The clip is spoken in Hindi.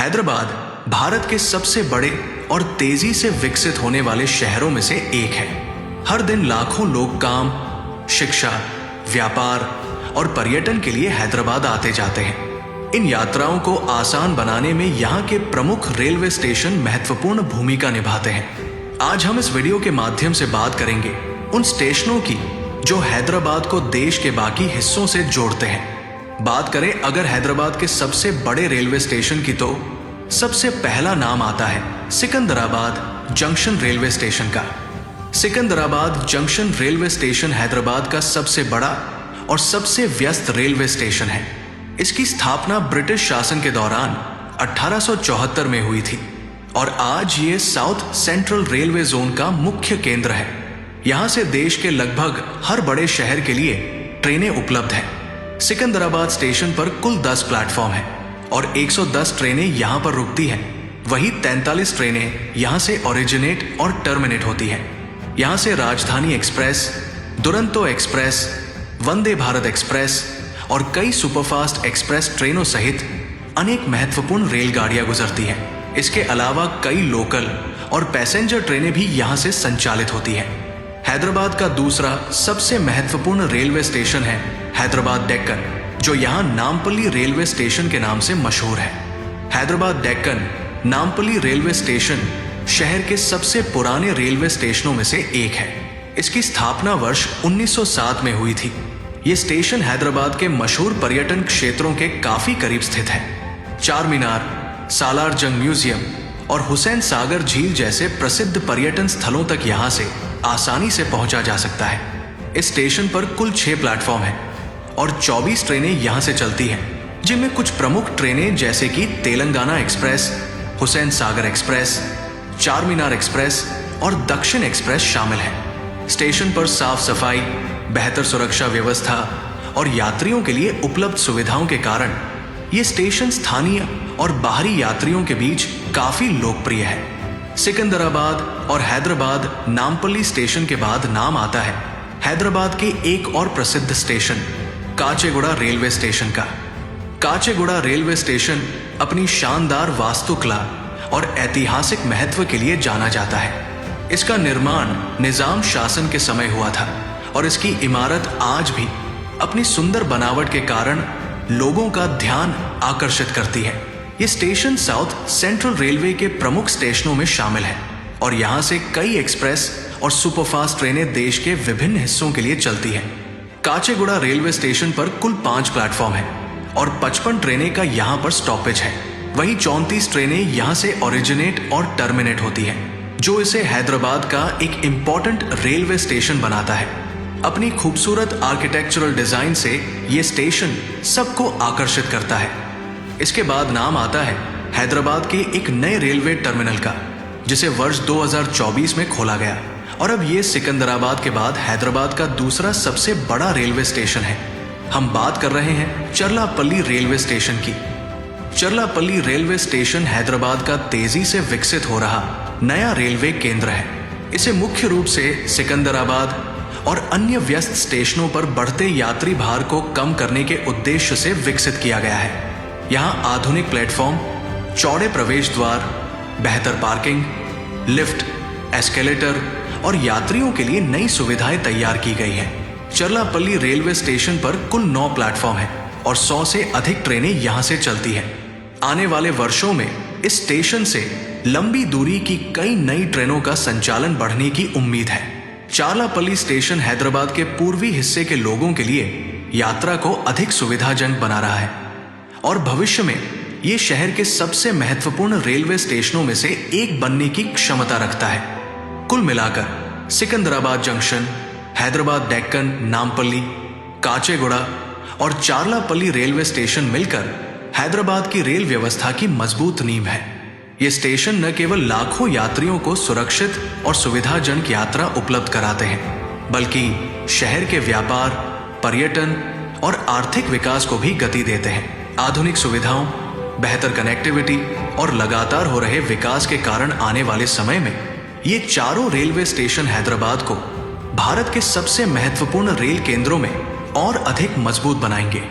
हैदराबाद भारत के सबसे बड़े और तेजी से विकसित होने वाले शहरों में से एक है। हर दिन लाखों लोग काम, शिक्षा, व्यापार और पर्यटन के लिए हैदराबाद आते जाते हैं। इन यात्राओं को आसान बनाने में यहाँ के प्रमुख रेलवे स्टेशन महत्वपूर्ण भूमिका निभाते हैं। आज हम इस वीडियो के माध्यम से बात करेंगे उन स्टेशनों की जो हैदराबाद को देश के बाकी हिस्सों से जोड़ते हैं। बात करें अगर हैदराबाद के सबसे बड़े रेलवे स्टेशन की, तो सबसे पहला नाम आता है सिकंदराबाद जंक्शन रेलवे स्टेशन का। Secunderabad junction railway station Hyderabad का सबसे बड़ा और सबसे व्यस्त रेलवे स्टेशन है। इसकी स्थापना ब्रिटिश शासन के दौरान 1874 में हुई थी और आज ये साउथ सेंट्रल रेलवे जोन का मुख्य केंद्र है। यहाँ से देश के लगभग हर बड़े शहर के लिए ट्रेनें उपलब्ध हैं। सिकंदराबाद स्टेशन पर कुल 10 प्लेटफॉर्म हैं और 110 ट्रेनें यहाँ पर रुकती हैं। वही 43 ट्रेनें यहाँ से ओरिजिनेट और टर्मिनेट होती हैं। यहाँ से राजधानी express, Duronto express, Vande Bharat express और कई सुपरफास्ट एक्सप्रेस ट्रेनों सहित अनेक महत्वपूर्ण रेलगाड़ियां गुजरती हैं। इसके अलावा कई लोकल और पैसेंजर ट्रेनें भी यहाँ से संचालित होती हैं। हैदराबाद का दूसरा सबसे महत्वपूर्ण रेलवे स्टेशन है हैदराबाद डेक्कन, जो यहाँ नामपल्ली रेलवे स्टेशन के नाम से मशहूर है। हैदराबाद डेक्कन नामपल्ली रेलवे स्टेशन शहर के सबसे पुराने रेलवे स्टेशनों में से एक है। इसकी स्थापना वर्ष 1907 में हुई थी। ये स्टेशन हैदराबाद के मशहूर पर्यटन क्षेत्रों के काफी करीब स्थित है। चार मीनार, सालार जंग म्यूजियम और हुसैन सागर झील जैसे प्रसिद्ध पर्यटन स्थलों तक यहाँ से आसानी से पहुंचा जा सकता है। इस स्टेशन पर कुल 6 प्लेटफॉर्म हैं और 24 ट्रेनें यहाँ से चलती हैं, जिनमें कुछ प्रमुख ट्रेनें जैसे कि तेलंगाना एक्सप्रेस, हुसैन सागर एक्सप्रेस, चार मीनार एक्सप्रेस और दक्षिण एक्सप्रेस शामिल हैं। स्टेशन पर साफ सफाई, बेहतर सुरक्षा व्यवस्था और यात्रियों के लिए उपलब्ध सुविधाओं के कारण ये स्टेशन स्थानीय और बाहरी यात्रियों के बीच काफी लोकप्रिय है। सिकंदराबाद और हैदराबाद नामपल्ली स्टेशन के बाद नाम आता है हैदराबाद के एक और प्रसिद्ध स्टेशन काचेगुड़ा रेलवे स्टेशन का। काचेगुड़ा रेलवे स्टेशन अपनी शानदार वास्तुकला और ऐतिहासिक महत्व के लिए जाना जाता है। इसका निर्माण निजाम शासन के समय हुआ था और इसकी इमारत आज भी अपनी सुंदर बनावट के कारण लोगों का ध्यान आकर्षित करती है। ये स्टेशन साउथ सेंट्रल रेलवे के प्रमुख स्टेशनों में शामिल है और यहाँ से कई एक्सप्रेस और सुपरफास्ट ट्रेनें देश के विभिन्न हिस्सों के लिए चलती हैं। काचेगुड़ा रेलवे स्टेशन पर कुल 5 प्लेटफॉर्म हैं और 55 ट्रेनें का यहाँ पर स्टॉपेज है। वहीं 34 ट्रेनें यहाँ से ओरिजिनेट और टर्मिनेट होती हैं, जो इसे हैदराबाद का एक इम्पॉर्टेंट रेलवे स्टेशन बनाता है। अपनी खूबसूरत आर्किटेक्चरल डिजाइन से ये स्टेशन सबको आकर्षित करता है। इसके बाद नाम आता है हैदराबाद के एक नए रेलवे टर्मिनल का, जिसे वर्ष 2024 में खोला गया और अब ये सिकंदराबाद के बाद हैदराबाद का दूसरा सबसे बड़ा रेलवे स्टेशन है। हम बात कर रहे हैं चरलापल्ली रेलवे स्टेशन की। चरलापल्ली रेलवे स्टेशन हैदराबाद का तेजी से विकसित हो रहा नया रेलवे केंद्र है। इसे मुख्य रूप से सिकंदराबाद और अन्य व्यस्त स्टेशनों पर बढ़ते यात्री भार को कम करने के उद्देश्य से विकसित किया गया है। यहाँ आधुनिक प्लेटफॉर्म, चौड़े प्रवेश द्वार, बेहतर पार्किंग, लिफ्ट, एस्केलेटर और यात्रियों के लिए नई सुविधाएं तैयार की गई हैं। चरलापल्ली रेलवे स्टेशन पर कुल 9 प्लेटफॉर्म हैं और 100 से अधिक ट्रेनें यहाँ से चलती हैं। आने वाले वर्षों में इस स्टेशन से लंबी दूरी की कई नई ट्रेनों का संचालन बढ़ने की उम्मीद है। चरलापल्ली स्टेशन हैदराबाद के पूर्वी हिस्से के लोगों के लिए यात्रा को अधिक सुविधाजनक बना रहा है और भविष्य में ये शहर के सबसे महत्वपूर्ण रेलवे स्टेशनों में से एक बनने की क्षमता रखता है। कुल मिलाकर सिकंदराबाद जंक्शन, हैदराबाद डेक्कन नामपल्ली, काचेगुड़ा और चरलापल्ली रेलवे स्टेशन मिलकर हैदराबाद की रेल व्यवस्था की मजबूत नींव है। ये स्टेशन न केवल लाखों यात्रियों को सुरक्षित और सुविधाजनक यात्रा उपलब्ध कराते हैं, बल्कि शहर के व्यापार, पर्यटन और आर्थिक विकास को भी गति देते हैं। आधुनिक सुविधाओं, बेहतर कनेक्टिविटी और लगातार हो रहे विकास के कारण आने वाले समय में ये चारों रेलवे स्टेशन हैदराबाद को भारत के सबसे महत्वपूर्ण रेल केंद्रों में और अधिक मजबूत बनाएंगे।